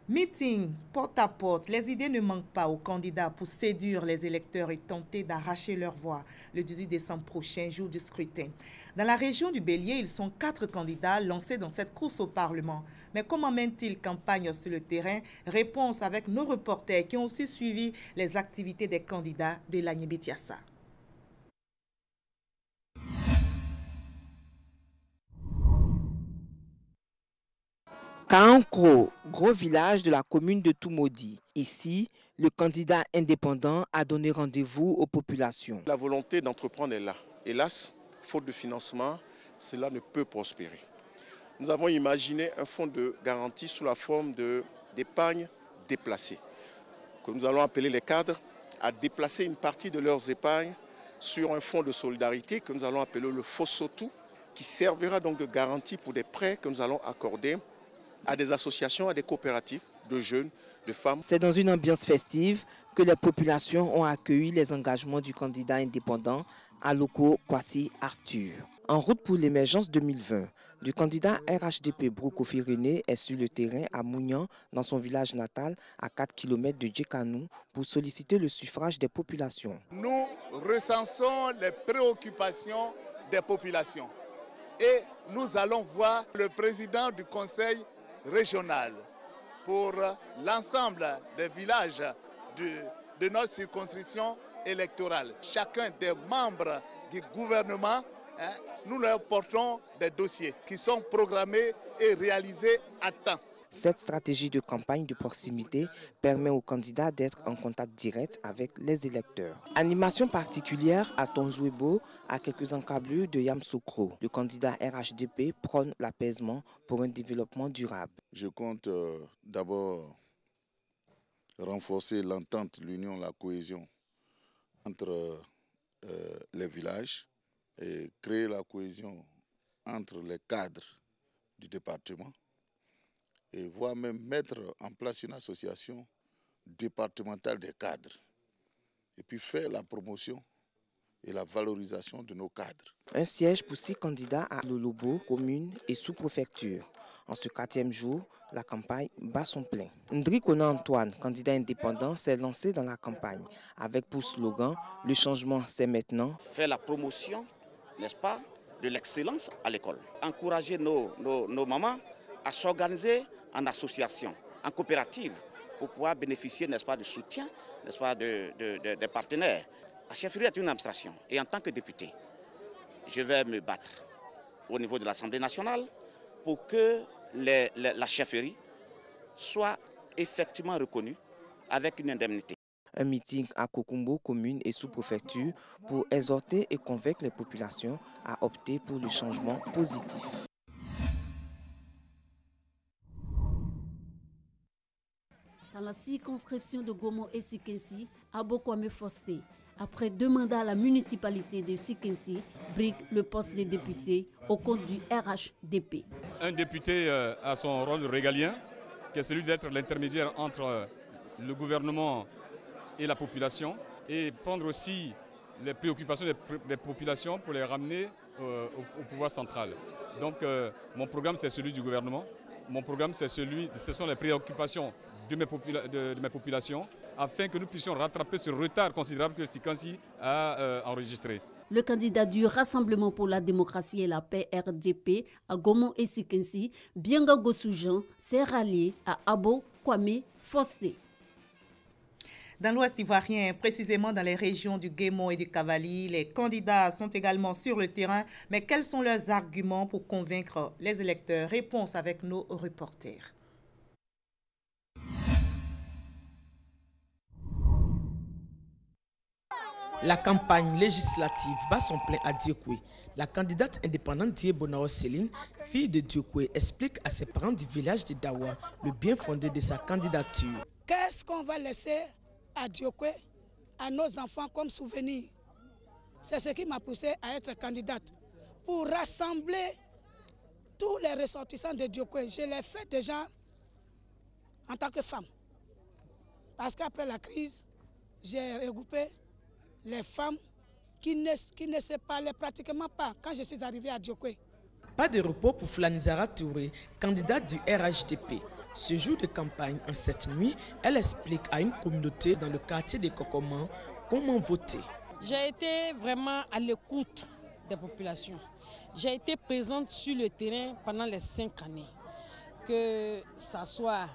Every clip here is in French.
Meeting, porte à porte, les idées ne manquent pas aux candidats pour séduire les électeurs et tenter d'arracher leur voix le 18 décembre prochain, jour du scrutin. Dans la région du Bélier, ils sont 4 candidats lancés dans cette course au Parlement. Mais comment mènent-ils campagne sur le terrain? Réponse avec nos reporters qui ont aussi suivi les activités des candidats de l'Agnébétiassa. Kankro, gros village de la commune de Toumaudi. Ici, le candidat indépendant a donné rendez-vous aux populations. La volonté d'entreprendre est là. Hélas, faute de financement, cela ne peut prospérer. Nous avons imaginé un fonds de garantie sous la forme d'épargne déplacée, que nous allons appeler les cadres à déplacer une partie de leurs épargnes sur un fonds de solidarité que nous allons appeler le FOSOTU, qui servira donc de garantie pour des prêts que nous allons accorder à des associations, à des coopératives de jeunes, de femmes. C'est dans une ambiance festive que les populations ont accueilli les engagements du candidat indépendant Aloko Kwasi Arthur. En route pour l'émergence 2020, le candidat RHDP Brokofi René est sur le terrain à Mounian, dans son village natal, à 4 km de Djekanou, pour solliciter le suffrage des populations. Nous recensons les préoccupations des populations et nous allons voir le président du conseil régional pour l'ensemble des villages de notre circonscription électorale. Chacun des membres du gouvernement, nous leur portons des dossiers qui sont programmés et réalisés à temps. Cette stratégie de campagne de proximité permet aux candidats d'être en contact direct avec les électeurs. Animation particulière à Tonzouebo, à quelques encablures de Yamsoukro. Le candidat RHDP prône l'apaisement pour un développement durable. Je compte d'abord renforcer l'entente, l'union, la cohésion entre les villages et créer la cohésion entre les cadres du département. Et voire même mettre en place une association départementale des cadres. Et puis faire la promotion et la valorisation de nos cadres. Un siège pour 6 candidats à Lolobo, commune et sous-préfecture. En ce 4e jour, la campagne bat son plein. Ndri Kona Antoine, candidat indépendant, s'est lancé dans la campagne avec pour slogan « Le changement, c'est maintenant ». Faire la promotion, n'est-ce pas, de l'excellence à l'école. Encourager nos mamans à s'organiser en association, en coopérative, pour pouvoir bénéficier, n'est-ce pas, du soutien, n'est-ce pas, des partenaires. La chefferie est une administration et en tant que député, je vais me battre au niveau de l'Assemblée nationale pour que la chefferie soit effectivement reconnue avec une indemnité. Un meeting à Kokumbo, commune et sous-préfecture, pour exhorter et convaincre les populations à opter pour le changement positif. Dans la circonscription de Gomo et Sikensi, Abokwame Fosté, après 2 mandats à la municipalité de Sikensi, brigue le poste de député au compte du RHDP. Un député a son rôle régalien, qui est celui d'être l'intermédiaire entre le gouvernement et la population, et prendre aussi les préoccupations des populations pour les ramener au pouvoir central. Donc mon programme, c'est celui du gouvernement. Mon programme, ce sont les préoccupations de mes populations, afin que nous puissions rattraper ce retard considérable que Sikansi a enregistré. Le candidat du Rassemblement pour la démocratie et la paix RDP à Gomo et Sikensi, Bianga Gossoujan, s'est rallié à Abo Kwame Fosté. Dans l'Ouest ivoirien, précisément dans les régions du Guémon et du Cavali, les candidats sont également sur le terrain. Mais quels sont leurs arguments pour convaincre les électeurs? Réponse avec nos reporters. La campagne législative bat son plein à Diokwe. La candidate indépendante Dié Bonao Céline, fille de Diokwe, explique à ses parents du village de Dawa le bien fondé de sa candidature. Qu'est-ce qu'on va laisser à Diokwe, à nos enfants comme souvenir? C'est ce qui m'a poussé à être candidate. Pour rassembler tous les ressortissants de Diokwe. Je l'ai fait déjà en tant que femme. Parce qu'après la crise, j'ai regroupé les femmes qui ne se parlaient pratiquement pas quand je suis arrivée à Diokwe. Pas de repos pour Flanizara Touré, candidate du RHDP. Ce jour de campagne, en cette nuit, elle explique à une communauté dans le quartier des Kokomans comment voter. J'ai été vraiment à l'écoute des populations. J'ai été présente sur le terrain pendant les 5 années. Que ça soit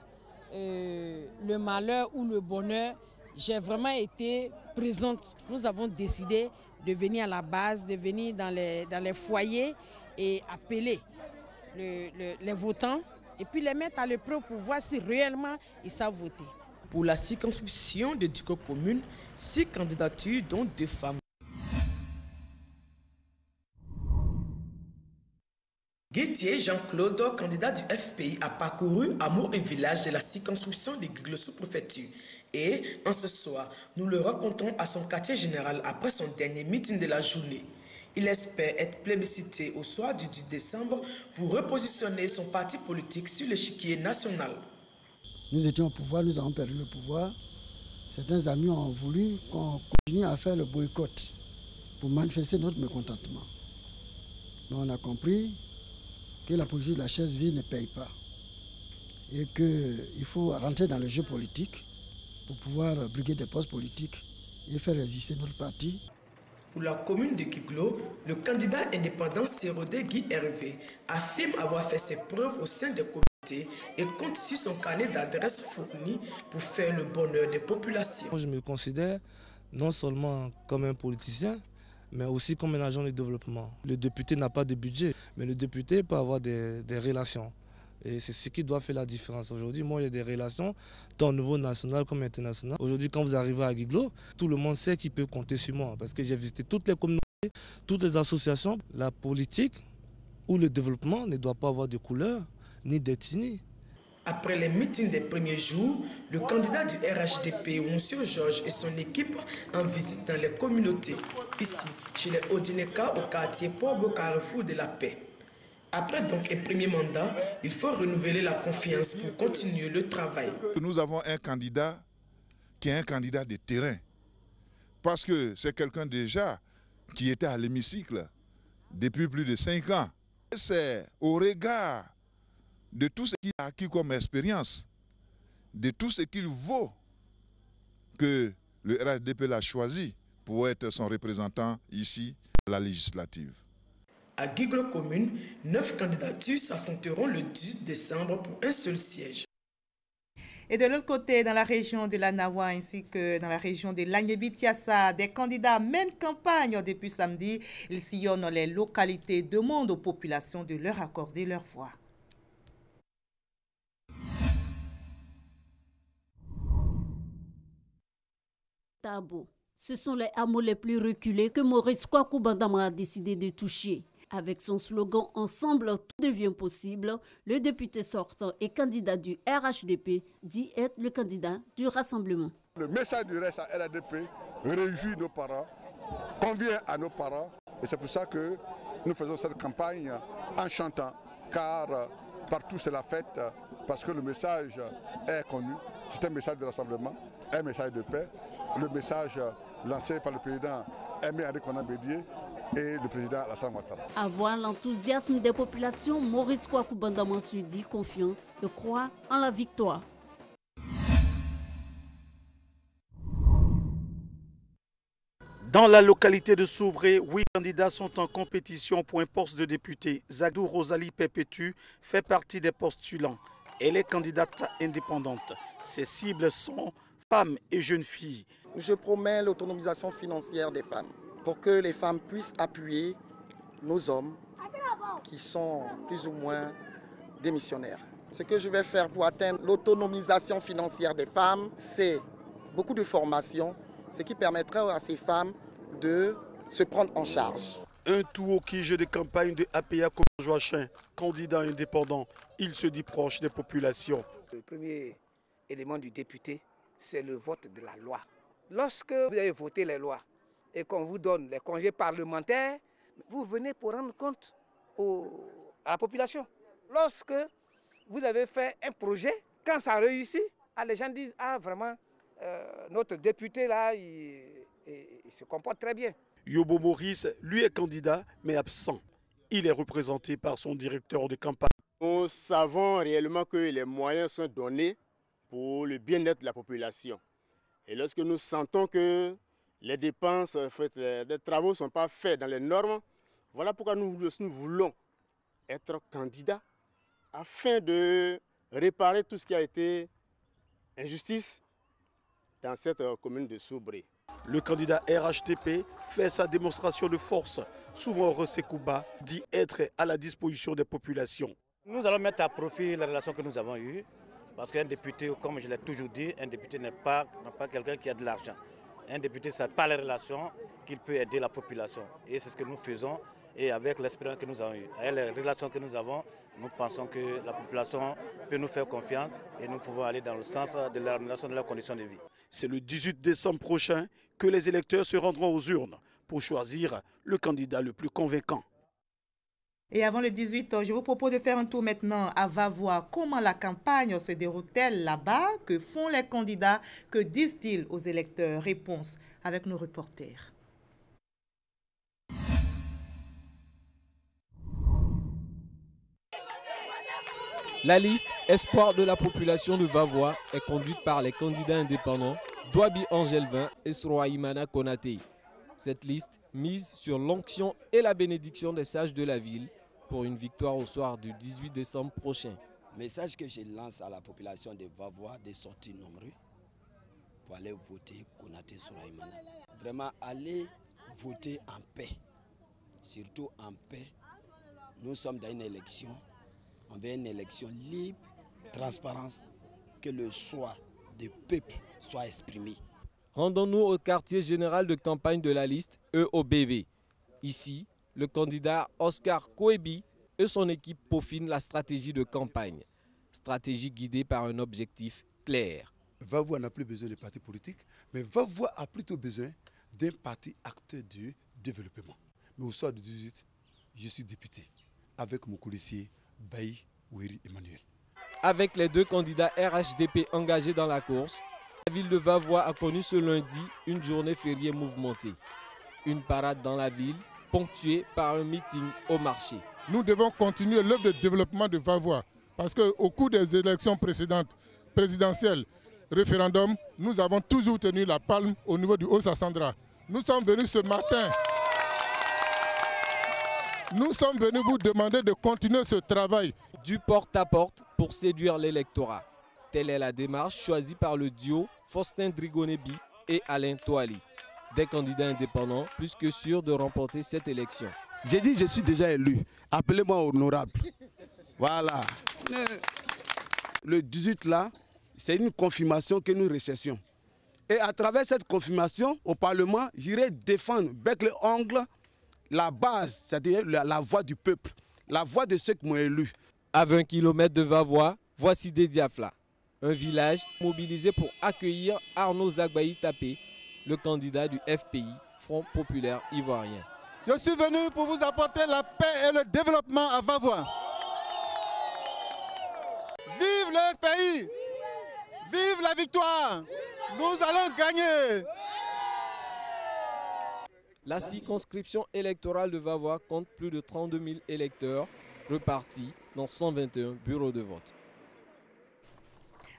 le malheur ou le bonheur, j'ai vraiment été présente. Nous avons décidé de venir à la base, de venir dans les foyers et appeler les votants et puis les mettre à l'épreuve pour voir si réellement ils savent voter. Pour la circonscription de Diko Commune, 6 candidatures dont 2 femmes. Guettier Jean-Claude, candidat du FPI, a parcouru hameaux et villages de la circonscription de Guiglo sous-préfecture. Et en ce soir, nous le rencontrons à son quartier général après son dernier meeting de la journée. Il espère être plébiscité au soir du 10 décembre pour repositionner son parti politique sur l'échiquier national. Nous étions au pouvoir, nous avons perdu le pouvoir. Certains amis ont voulu qu'on continue à faire le boycott pour manifester notre mécontentement. Mais on a compris que la politique de la chaise vide ne paye pas et qu'il faut rentrer dans le jeu politique pour pouvoir briguer des postes politiques et faire résister notre parti. Pour la commune de Guiglo, le candidat indépendant Sérodé Guy Hervé affirme avoir fait ses preuves au sein des comités et compte sur son carnet d'adresses fourni pour faire le bonheur des populations. Je me considère non seulement comme un politicien, mais aussi comme un agent de développement. Le député n'a pas de budget, mais le député peut avoir des relations. Et c'est ce qui doit faire la différence. Aujourd'hui, moi, j'ai des relations, tant au niveau national comme international. Aujourd'hui, quand vous arrivez à Guiglo, tout le monde sait qu'il peut compter sur moi, parce que j'ai visité toutes les communautés, toutes les associations. La politique ou le développement ne doit pas avoir de couleur, ni d'ethnie. Après les meetings des premiers jours, le candidat du RHDP, Monsieur Georges, et son équipe en visite dans les communautés, ici, chez les Odineka, au quartier Porbo Carrefour de la Paix. Après donc un premier mandat, il faut renouveler la confiance pour continuer le travail. Nous avons un candidat qui est un candidat de terrain, parce que c'est quelqu'un déjà qui était à l'hémicycle depuis plus de 5 ans. C'est au regard de tout ce qu'il a acquis comme expérience, de tout ce qu'il vaut, que le RHDP l'a choisi pour être son représentant ici à la législative. À Guiglo Commune, 9 candidatures s'affronteront le 18 décembre pour un seul siège. Et de l'autre côté, dans la région de la Nawa ainsi que dans la région de l'Agnebi-Tiassa, des candidats mènent campagne depuis samedi. Ils sillonnent les localités, demandent aux populations de leur accorder leur voix. Tabo, ce sont les hameaux les plus reculés que Maurice Kwaku Bandama a décidé de toucher. Avec son slogan « Ensemble, tout devient possible », le député sortant et candidat du RHDP dit être le candidat du rassemblement. Le message du RHDP réjouit nos parents, convient à nos parents, et c'est pour ça que nous faisons cette campagne en chantant, car partout c'est la fête, parce que le message est connu. C'est un message de rassemblement, un message de paix, le message lancé par le président Aimé Adékona Bédié et le président Alassane Ouattara. À voir l'enthousiasme des populations, Maurice Kwaku Bandama se dit confiant et croit en la victoire. Dans la localité de Soubré, 8 candidats sont en compétition pour un poste de député. Zadou Rosalie Perpétue fait partie des postulants. Elle est candidate indépendante. Ses cibles sont femmes et jeunes filles. Je promets l'autonomisation financière des femmes pour que les femmes puissent appuyer nos hommes qui sont plus ou moins démissionnaires. Ce que je vais faire pour atteindre l'autonomisation financière des femmes, c'est beaucoup de formation, ce qui permettra à ces femmes de se prendre en charge. Un tour au jeu de campagne de APA Joachim, candidat indépendant. Il se dit proche des populations. Le premier élément du député, c'est le vote de la loi. Lorsque vous avez voté les lois et qu'on vous donne les congés parlementaires, vous venez pour rendre compte à la population. Lorsque vous avez fait un projet, quand ça réussit, les gens disent « Ah, vraiment, notre député là, il se comporte très bien ». Yobo Maurice, lui, est candidat, mais absent. Il est représenté par son directeur de campagne. Nous savons réellement que les moyens sont donnés pour le bien-être de la population. Et lorsque nous sentons que les dépenses, les travaux ne sont pas faits dans les normes, voilà pourquoi nous voulons être candidats afin de réparer tout ce qui a été injustice dans cette commune de Soubré. Le candidat RHDP fait sa démonstration de force. Soumaoro Sekouba dit être à la disposition des populations. Nous allons mettre à profit les relations que nous avons eues, parce qu'un député, comme je l'ai toujours dit, un député n'est pas quelqu'un qui a de l'argent. Un député, c'est par les relations qu'il peut aider la population. Et c'est ce que nous faisons, et avec l'espérance que nous avons eue. Avec les relations que nous avons, nous pensons que la population peut nous faire confiance et nous pouvons aller dans le sens de l'amélioration de leurs conditions de vie. C'est le 18 décembre prochain que les électeurs se rendront aux urnes pour choisir le candidat le plus convaincant. Et avant le 18, je vous propose de faire un tour maintenant à Vavois. Comment la campagne se déroule-t-elle là-bas? Que font les candidats? Que disent-ils aux électeurs? Réponse avec nos reporters. La liste Espoir de la population de Vavois est conduite par les candidats indépendants Douabi Angelvin et Sroaimana Konaté. Cette liste mise sur l'onction et la bénédiction des sages de la ville pour une victoire au soir du 18 décembre prochain. Message que je lance à la population de Vavois de sortir nombreux pour aller voter Konaté Sroaimana. Vraiment aller voter en paix, surtout en paix. Nous sommes dans une élection. On veut une élection libre, transparente, que le choix du peuple soit exprimé. Rendons-nous au quartier général de campagne de la liste EOBV. Ici, le candidat Oscar Koebi et son équipe peaufinent la stratégie de campagne. Stratégie guidée par un objectif clair. Vavois n'a plus besoin de partis politiques, mais Vavois a plutôt besoin d'un parti acteur du développement. Mais au soir du 18, je suis député avec mon policier Baï Weri Emmanuel. Avec les deux candidats RHDP engagés dans la course, la ville de Vavois a connu ce lundi une journée fériée mouvementée. Une parade dans la ville, ponctuée par un meeting au marché. Nous devons continuer l'œuvre de développement de Vavois parce qu'au cours des élections précédentes, présidentielles, référendum, nous avons toujours tenu la palme au niveau du Haut-Sassandra. Nous sommes venus ce matin. Nous sommes venus vous demander de continuer ce travail. Du porte-à-porte pour séduire l'électorat. Telle est la démarche choisie par le duo Faustin Drigonebi et Alain Toali. Des candidats indépendants plus que sûrs de remporter cette élection. J'ai dit je suis déjà élu. Appelez-moi honorable. Voilà. Le 18 là, c'est une confirmation que nous recherchons. Et à travers cette confirmation, au Parlement, j'irai défendre avec les ongles la base, c'est-à-dire la voix du peuple, la voix de ceux qui m'ont élu. À 20 km de Vavois, voici Dédiafla, un village mobilisé pour accueillir Arnaud Zagbaï Tapé, le candidat du FPI, Front Populaire Ivoirien. Je suis venu pour vous apporter la paix et le développement à Vavois. Vive le FPI! Vive la victoire! Nous allons gagner! La circonscription électorale de Vavois compte plus de 32 000 électeurs repartis dans 121 bureaux de vote.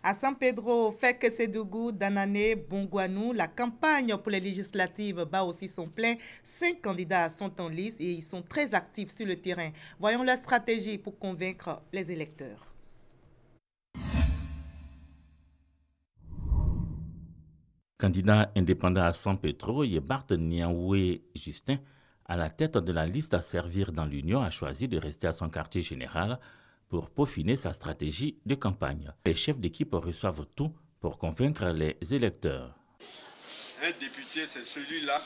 À San Pedro, Fek-Sédougou, Danane, Bongouanou, la campagne pour les législatives bat aussi son plein. 5 candidats sont en lice et ils sont très actifs sur le terrain. Voyons leur stratégie pour convaincre les électeurs. Candidat indépendant à San Pedro, Yebart Niaoué Justin, à la tête de la liste à servir dans l'Union, a choisi de rester à son quartier général pour peaufiner sa stratégie de campagne. Les chefs d'équipe reçoivent tout pour convaincre les électeurs. Un député, c'est celui-là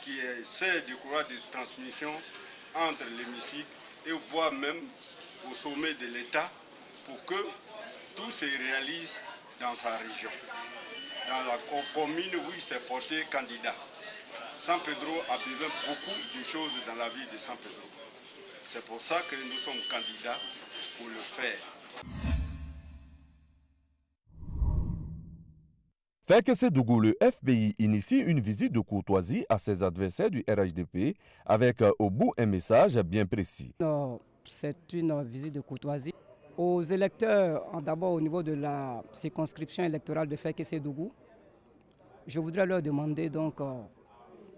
qui essaie de courir de transmission entre l'hémicycle et voire même au sommet de l'État pour que tout se réalise dans sa région. Dans la commune où il s'est porté candidat. San Pedro a besoin beaucoup de choses dans la ville de San Pedro. C'est pour ça que nous sommes candidats pour le faire. Fek-Sédougou, le FPI initie une visite de courtoisie à ses adversaires du RHDP avec au bout un message bien précis. C'est une visite de courtoisie. Aux électeurs, d'abord au niveau de la circonscription électorale de Fekese-Dougou, je voudrais leur demander donc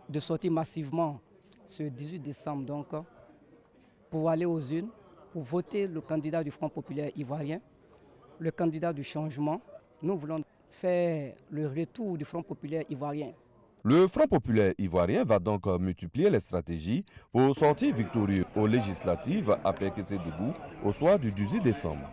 de sortir massivement ce 18 décembre donc, pour aller aux urnes, pour voter le candidat du Front populaire ivoirien, le candidat du changement. Nous voulons faire le retour du Front populaire ivoirien. Le Front populaire ivoirien va donc multiplier les stratégies pour sortir victorieux aux législatives à Fekese-Dougou au soir du 18 décembre.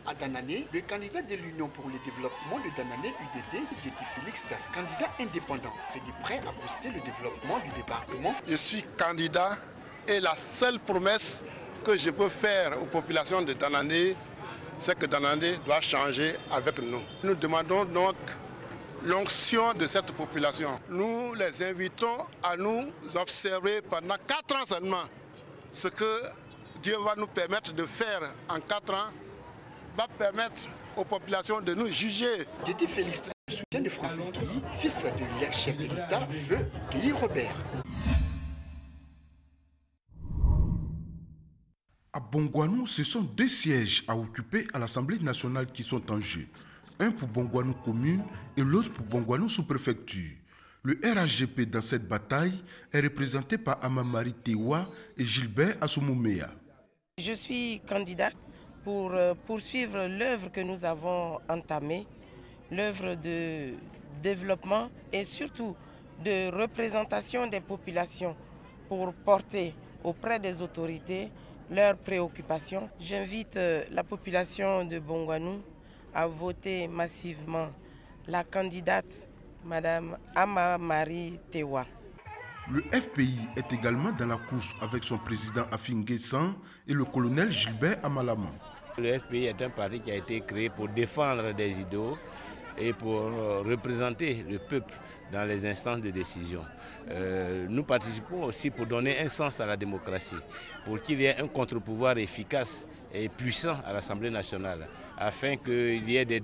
À Danané, le candidat de l'Union pour le développement de Danané UDD, Djeti Félix, candidat indépendant, s'est dit prêt à booster le développement du département. Je suis candidat et la seule promesse que je peux faire aux populations de Danané, c'est que Danané doit changer avec nous. Nous demandons donc l'onction de cette population. Nous les invitons à nous observer pendant 4 ans seulement. Ce que Dieu va nous permettre de faire en 4 ans va permettre aux populations de nous juger. Djeti Félix, le soutien de Francis Guéhi, fils de l'ex-chef de l'État, veut Guéhi Robert. À Bongouanou, ce sont 2 sièges à occuper à l'Assemblée nationale qui sont en jeu. Un pour Bongouanou commune et l'autre pour Bongouanou sous-préfecture. Le RHGP dans cette bataille est représenté par Amamari Tewa et Gilbert Assoumouméa. Je suis candidate pour poursuivre l'œuvre que nous avons entamée, l'œuvre de développement et surtout de représentation des populations pour porter auprès des autorités leurs préoccupations. J'invite la population de Bongouanou à voter massivement la candidate Madame Amamari Tewa. Le FPI est également dans la course avec son président Afin Guessan et le colonel Gilbert Amalaman. Le FPI est un parti qui a été créé pour défendre des idéaux et pour représenter le peuple dans les instances de décision. Nous participons aussi pour donner un sens à la démocratie, pour qu'il y ait un contre-pouvoir efficace et puissant à l'Assemblée nationale, afin qu'il y ait des